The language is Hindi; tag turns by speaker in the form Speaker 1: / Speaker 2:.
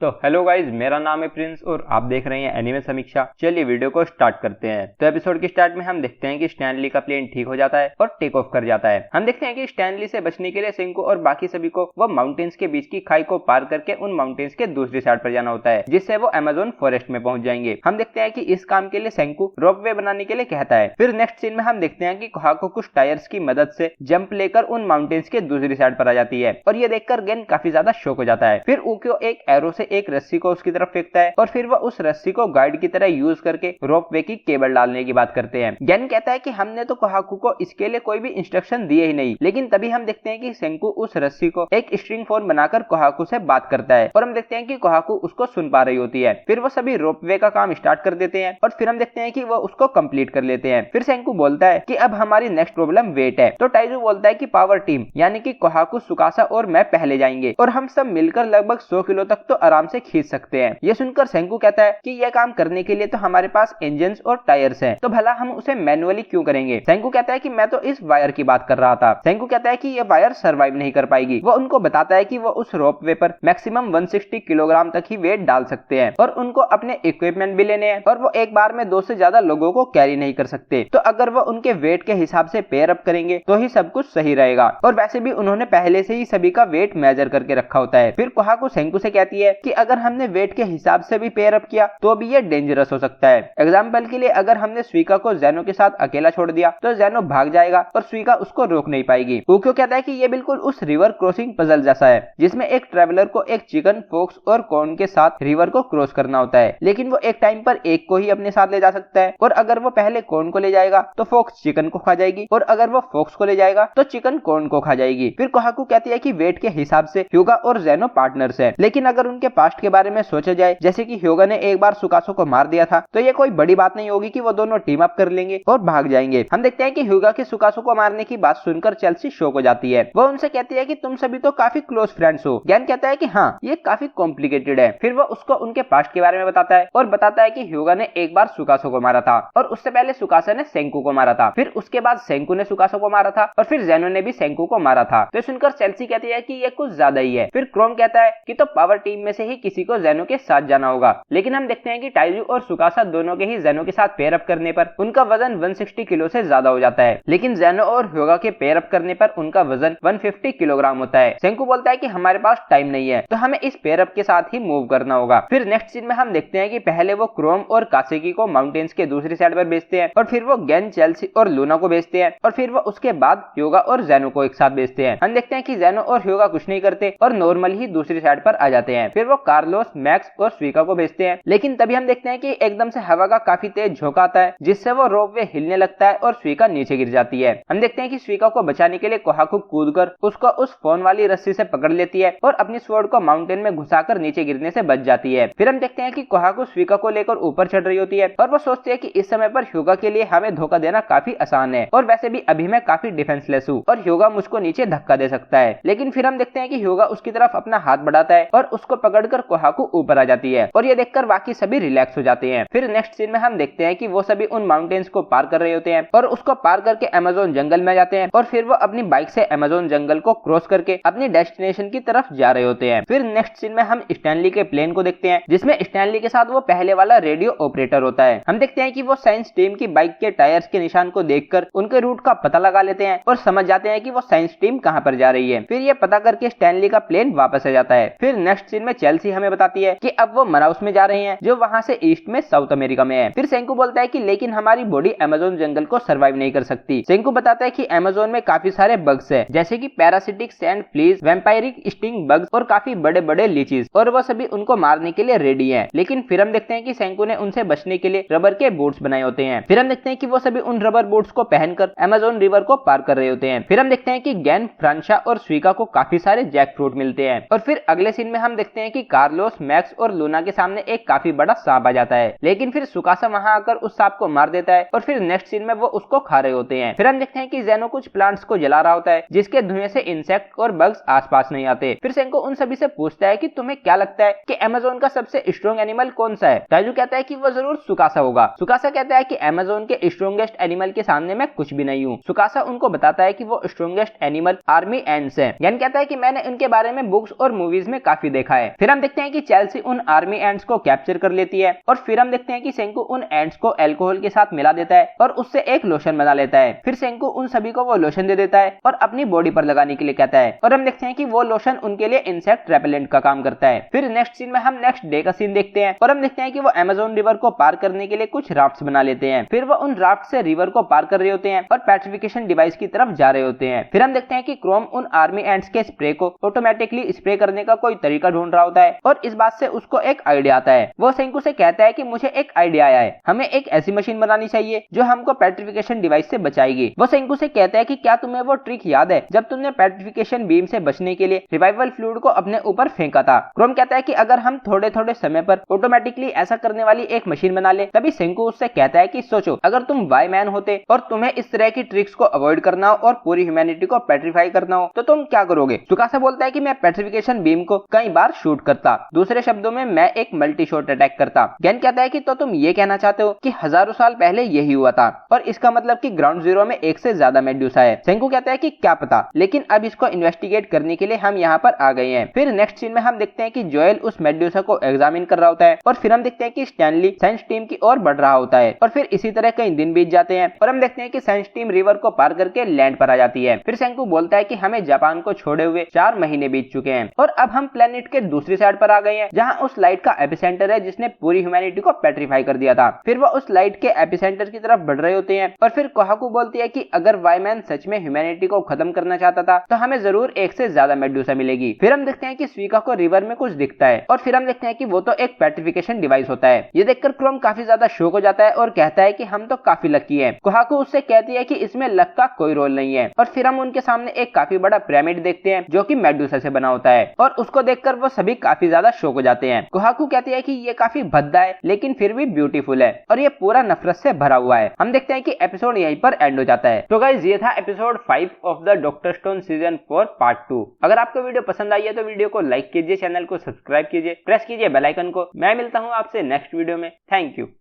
Speaker 1: तो हेलो गाइज, मेरा नाम है प्रिंस और आप देख रहे हैं एनिमे समीक्षा। चलिए वीडियो को स्टार्ट करते हैं। तो एपिसोड के स्टार्ट में हम देखते हैं कि स्टैनली का प्लेन ठीक हो जाता है और टेक ऑफ कर जाता है। हम देखते हैं कि स्टैनली से बचने के लिए सेंको और बाकी सभी को वो माउंटेन्स के बीच की खाई को पार करके उन माउंटेन्स के दूसरी साइड पर जाना होता है, जिससे वो अमेजोन फॉरेस्ट में पहुंच जाएंगे। हम देखते हैं कि इस काम के लिए सेंको रोपवे बनाने के लिए कहता है। फिर नेक्स्ट सीन में हम देखते हैं कि कोहाको कुछ टायर्स की मदद से जंप लेकर उन माउंटेन्स के दूसरी साइड पर आ जाती है और ये देखकर गेन काफी ज्यादा शॉक हो जाता है। फिर उक्यो एक एरो से एक रस्सी को उसकी तरफ फेंकता है और फिर वह उस रस्सी को गाइड की तरह यूज करके रोपवे की केबल डालने की बात करते हैं। गेन कहता है कि हमने तो कोहाकू को इसके लिए कोई भी इंस्ट्रक्शन दिए ही नहीं, लेकिन तभी हम देखते हैं कि सेंकू उस रस्सी को एक स्ट्रिंग फोन बनाकर कोहाकू से बात करता है और हम देखते हैं कि कोहाकू उसको सुन पा रही होती है। फिर वो सभी रोपवे का काम स्टार्ट कर देते हैं और फिर हम देखते हैं कि वो उसको कंप्लीट कर लेते हैं। फिर सेंकू बोलता है कि अब हमारी नेक्स्ट प्रॉब्लम वेट है। तो टाइजू बोलता है कि पावर टीम यानी कि कोहाकू, सुकासा और मैं पहले जाएंगे और हम सब मिलकर लगभग 100 किलो तक तो आराम से खींच सकते हैं। ये सुनकर सेंकू कहता है कि यह काम करने के लिए तो हमारे पास इंजन और टायर्स हैं, तो भला हम उसे मैनुअली क्यों करेंगे। सेंकू कहता है कि मैं तो इस वायर की बात कर रहा था। सेंकू कहता है कि यह वायर सर्वाइव नहीं कर पाएगी। वो उनको बताता है कि वो उस रोपवे पर मैक्सिमम 160 किलोग्राम तक ही वेट डाल सकते हैं और उनको अपने इक्विपमेंट भी लेने हैं और वो एक बार में 2 से ज्यादा लोगों को कैरी नहीं कर सकते। तो अगर वो उनके वेट के हिसाब से पेयर अप करेंगे तो ही सब कुछ सही रहेगा। और वैसे भी उन्होंने पहले से ही सभी का वेट मेजर करके रखा होता है। फिर कोहाकू सेंकू से कहती है कि अगर हमने वेट के हिसाब से भी पेयर अप किया तो भी ये डेंजरस हो सकता है। एग्जाम्पल के लिए अगर हमने स्वीका को ज़ेनो के साथ अकेला छोड़ दिया तो ज़ेनो भाग जाएगा और स्वीका उसको रोक नहीं पाएगी। उक्यो कहता है कि ये बिल्कुल उस रिवर क्रॉसिंग पजल जैसा है जिसमें एक ट्रेवलर को एक चिकन, फॉक्स और कॉर्न के साथ रिवर को क्रॉस करना होता है, लेकिन वो एक टाइम पर एक को ही अपने साथ ले जा सकता है और अगर वो पहले कॉर्न को ले जाएगा तो फॉक्स चिकन को खा जाएगी और अगर वो फॉक्स को ले जाएगा तो चिकन कॉर्न को खा जाएगी। फिर कोहाकू कहती है कि वेट के हिसाब से ह्यूगा और ज़ेनो पार्टनर्स है, लेकिन अगर उनके पास्ट के बारे में सोचा जाए, जैसे कि ह्यूगा ने एक बार सुकासो को मार दिया था, तो ये कोई बड़ी बात नहीं होगी कि वो दोनों टीम अप कर लेंगे और भाग जाएंगे। हम देखते हैं कि ह्यूगा के सुकासो को मारने की बात सुनकर चेल्सी शॉक हो जाती है। वो उनसे कहती है कि तुम सभी तो काफी क्लोज फ्रेंड्स हो। ज्ञान कहता है कि हाँ, ये काफी कॉम्प्लिकेटेड है। फिर वो उसको उनके पास्ट के बारे में बताता है और बताता है कि ह्यूगा ने एक बार सुकासो को मारा था और उससे पहले सुकासा ने सेंकू को मारा था। फिर उसके बाद सेंकू ने सुकासो को मारा था और फिर ज़ेनो ने भी सेंकू को मारा था। तो सुनकर चेल्सी कहती है कि ये कुछ ज्यादा ही है। फिर क्रोम कहता है कि तो पावर टीम में से ही किसी को ज़ेनो के साथ जाना होगा, लेकिन हम देखते हैं कि टाइजू और सुकासा दोनों के ही ज़ेनो के साथ पेयर अप करने पर उनका वजन 160 किलो से ज्यादा हो जाता है, लेकिन ज़ेनो और ह्यूगा के पेयर अप करने पर उनका वजन 150 किलोग्राम होता है। सेंकू बोलता है कि हमारे पास टाइम नहीं है, तो हमें इस पेयर अप के साथ ही मूव करना होगा। फिर नेक्स्ट सीन में हम देखते हैं कि पहले वो क्रोम और कासेकी को माउंटेन्स के दूसरी साइड पर भेजते हैं और फिर वो गेन, चेल्सी और लूना को भेजते हैं और फिर वो उसके बाद ह्यूगा और ज़ेनो को एक साथ भेजते हैं। हम देखते हैं कि ज़ेनो और ह्यूगा कुछ नहीं करते और नॉर्मल ही दूसरी साइड पर आ जाते हैं। फिर वो कार्लोस, मैक्स और स्वीका को भेजते हैं, लेकिन तभी हम देखते हैं कि एकदम से हवा का काफी तेज झोंका आता है, जिससे वो रोपवे हिलने लगता है और स्वीका नीचे गिर जाती है। हम देखते हैं कि स्वीका को बचाने के लिए कोहाकू कूदकर उसको उस फोन वाली रस्सी से पकड़ लेती है और अपनी स्वॉर्ड को माउंटेन में घुसाकर नीचे गिरने से बच जाती है। फिर हम देखते हैं कि कोहाकू स्वीका को लेकर ऊपर चढ़ रही होती है और वो सोचती है कि इस समय पर ह्यूगा के लिए हमें धोखा देना काफी आसान है और वैसे भी अभी मैं काफी डिफेंसलेस हूँ और ह्यूगा मुझको नीचे धक्का दे सकता है। लेकिन फिर हम देखते हैं कि ह्यूगा उसकी तरफ अपना हाथ बढ़ाता है और उसको पकड़कर कोहाकू ऊपर आ जाती है और ये देखकर बाकी सभी रिलैक्स हो जाते हैं। फिर नेक्स्ट सीन में हम देखते हैं कि वो सभी उन माउंटेन्स को पार कर रहे होते हैं और उसको पार करके अमेजोन जंगल में जाते हैं और फिर वो अपनी बाइक से अमेजोन जंगल को क्रॉस करके अपनी डेस्टिनेशन की तरफ जा रहे होते हैं। फिर नेक्स्ट सीन में हम स्टैनली के प्लेन को देखते हैं, जिसमें स्टैनली के साथ वो पहले वाला रेडियो ऑपरेटर होता है। हम देखते हैं कि वो साइंस टीम की बाइक के टायर्स के निशान को देखकर उनके रूट का पता लगा लेते हैं और समझ जाते हैं कि वो साइंस टीम कहां पर जा रही है। फिर ये पता करके स्टैनली का प्लेन वापस आ जाता है। फिर नेक्स्ट सीन में चेल्सी हमें बताती है कि अब वो मनाउस में जा रहे हैं, जो वहां से ईस्ट में साउथ अमेरिका में है। फिर सेंकू बोलता है कि लेकिन हमारी बॉडी अमेजोन जंगल को सर्वाइव नहीं कर सकती। सेंकू बताता है कि अमेजोन में काफी सारे बग्स है, जैसे कि parasitic sand fleas, vampiric sting bugs और काफी बड़े बड़े लीचीज, और वो सभी उनको मारने के लिए रेडी है। लेकिन फिर हम देखते हैं कि सेंकू ने उनसे बचने के लिए रबर के बूट्स बनाए होते हैं। फिर हम देखते हैं कि वो सभी उन रबर बूट्स को पहनकर अमेजोन रिवर को पार कर रहे होते हैं। फिर हम देखते हैं कि गैन, फ्रांशा और स्वीका को काफी सारे जैक फ्रूट मिलते हैं और फिर अगले सीन में हम देखते हैं कि कार्लोस, मैक्स और लूना के सामने एक काफी बड़ा सांप आ जाता है, लेकिन फिर सुकासा वहां आकर उस सांप को मार देता है और फिर नेक्स्ट सीन में वो उसको खा रहे होते हैं। फिर हम देखते हैं कि ज़ेनो कुछ प्लांट्स को जला रहा होता है, जिसके धुएं से इंसेक्ट और बग्स आसपास नहीं आते। फिर सेंको उन सभी से पूछता है कि तुम्हें क्या लगता है कि अमेजोन का सबसे स्ट्रॉन्ग एनिमल कौन सा है। टाइजू कहता है कि वो जरूर सुकासा होगा। सुकासा कहता है कि अमेजोन के स्ट्रॉन्गेस्ट एनिमल के सामने मैं कुछ भी नहीं हूँ। सुकासा उनको बताता है कि वो स्ट्रॉन्गेस्ट एनिमल आर्मी एंट्स है। यान कहता है कि मैंने उनके बारे में बुक्स और मूवीज में काफी देखा है। फिर हम देखते हैं कि चेल्सी उन आर्मी एंट्स को कैप्चर कर लेती है और फिर हम देखते हैं कि सेंकू उन एंट्स को अल्कोहल के साथ मिला देता है और उससे एक लोशन बना लेता है। फिर सेंकू उन सभी को वो लोशन दे देता है और अपनी बॉडी पर लगाने के लिए कहता है और हम देखते हैं कि वो लोशन उनके लिए इंसेक्ट रेपेलेंट का काम करता है। फिर नेक्स्ट सीन में हम नेक्स्ट डे का सीन देखते हैं और हम देखते हैं कि वो अमेज़न रिवर को पार करने के लिए कुछ राफ्ट्स बना लेते हैं। फिर वो उन राफ्ट से रिवर को पार कर रहे होते हैं और पेट्रिफिकेशन डिवाइस की तरफ जा रहे होते हैं। फिर हम देखते हैं कि क्रोम उन आर्मी एंट्स के स्प्रे को ऑटोमेटिकली स्प्रे करने का कोई तरीका ढूंढ रहा होता है और इस बात से उसको एक आइडिया आता है। वो सेंकू से कहता है कि मुझे एक आइडिया आया है, हमें एक ऐसी मशीन बनानी चाहिए जो हमको पेट्रिफिकेशन डिवाइस से बचाएगी। वो सेंकू से कहता है कि क्या तुम्हें वो ट्रिक याद है जब तुमने पेट्रिफिकेशन बीम से बचने के लिए रिवाइवल फ्लूइड को अपने ऊपर फेंका था। क्रोम कहता है कि अगर हम थोड़े थोड़े समय पर ऑटोमेटिकली ऐसा करने वाली एक मशीन बना ले। तभी सेंकू उससे कहता है कि सोचो अगर तुम वाई मैन होते और तुम्हें इस तरह की ट्रिक्स को अवॉइड करना हो और पूरी ह्यूमैनिटी को पेट्रीफाई करना हो तो तुम क्या करोगे। सुकासा बोलता है कि मैं पेट्रिफिकेशन बीम को कई बार शूट करता, दूसरे शब्दों में मैं एक मल्टी शॉट अटैक करता। गैन कहता है कि तो तुम ये कहना चाहते हो कि हजारों साल पहले यही हुआ था और इसका मतलब कि ग्राउंड जीरो में एक से ज्यादा मेडुसा है। सेंकू कहता है कि क्या पता, लेकिन अब इसको इन्वेस्टिगेट करने के लिए हम यहाँ पर आ गए हैं। फिर नेक्स्ट सीन में हम देखते हैं कि जोएल उस मेडुसा को एग्जामिन कर रहा होता है और फिर हम देखते हैं कि स्टैनली साइंस टीम की ओर बढ़ रहा होता है और फिर इसी तरह कई दिन बीत जाते हैं और हम देखते हैं कि साइंस टीम रिवर को पार करके लैंड पर आ जाती है। फिर सेंकू बोलता है कि हमें जापान को छोड़े हुए 4 महीने बीत चुके हैं और अब हम प्लेनेट के दूसरी साइड पर आ गए हैं जहां उस लाइट का एपिसेंटर है जिसने पूरी ह्यूमैनिटी को पेट्रीफाई कर दिया था। फिर वो उस लाइट के एपिसेंटर की तरफ बढ़ रहे होते हैं और फिर कोहाकू बोलती है कि अगर वाईमैन सच में ह्यूमैनिटी को खत्म करना चाहता था तो हमें जरूर एक से ज्यादा मेडुसा मिलेगी। फिर हम देखते हैं कि स्वीका को रिवर में कुछ दिखता है और फिर हम देखते हैं कि वो तो एक पेट्रिफिकेशन डिवाइस होता है। ये देखकर क्रोम काफी ज्यादा शॉक हो जाता है और कहता है कि हम तो काफी लकी हैं। कोहाकू उससे कहती है कि इसमें लक का कोई रोल नहीं है और फिर हम उनके सामने एक काफी बड़ा पिरामिड देखते हैं जो कि मेडुसा से बना होता है और उसको देखकर वो सभी काफी ज्यादा शॉक हो जाते हैं। कोहाकू कहती है कि ये काफी भद्दा है लेकिन फिर भी ब्यूटीफुल है और ये पूरा नफरत से भरा हुआ है। हम देखते हैं कि एपिसोड यहीं पर एंड हो जाता है। तो गाइस ये था episode 5 of the doctor stone season 4 part 2। अगर आपको वीडियो पसंद आई है तो वीडियो को लाइक कीजिए, चैनल को सब्सक्राइब कीजिए, प्रेस कीजिए बेल आइकन को। मैं मिलता हूँ आपसे नेक्स्ट वीडियो में। Thank you.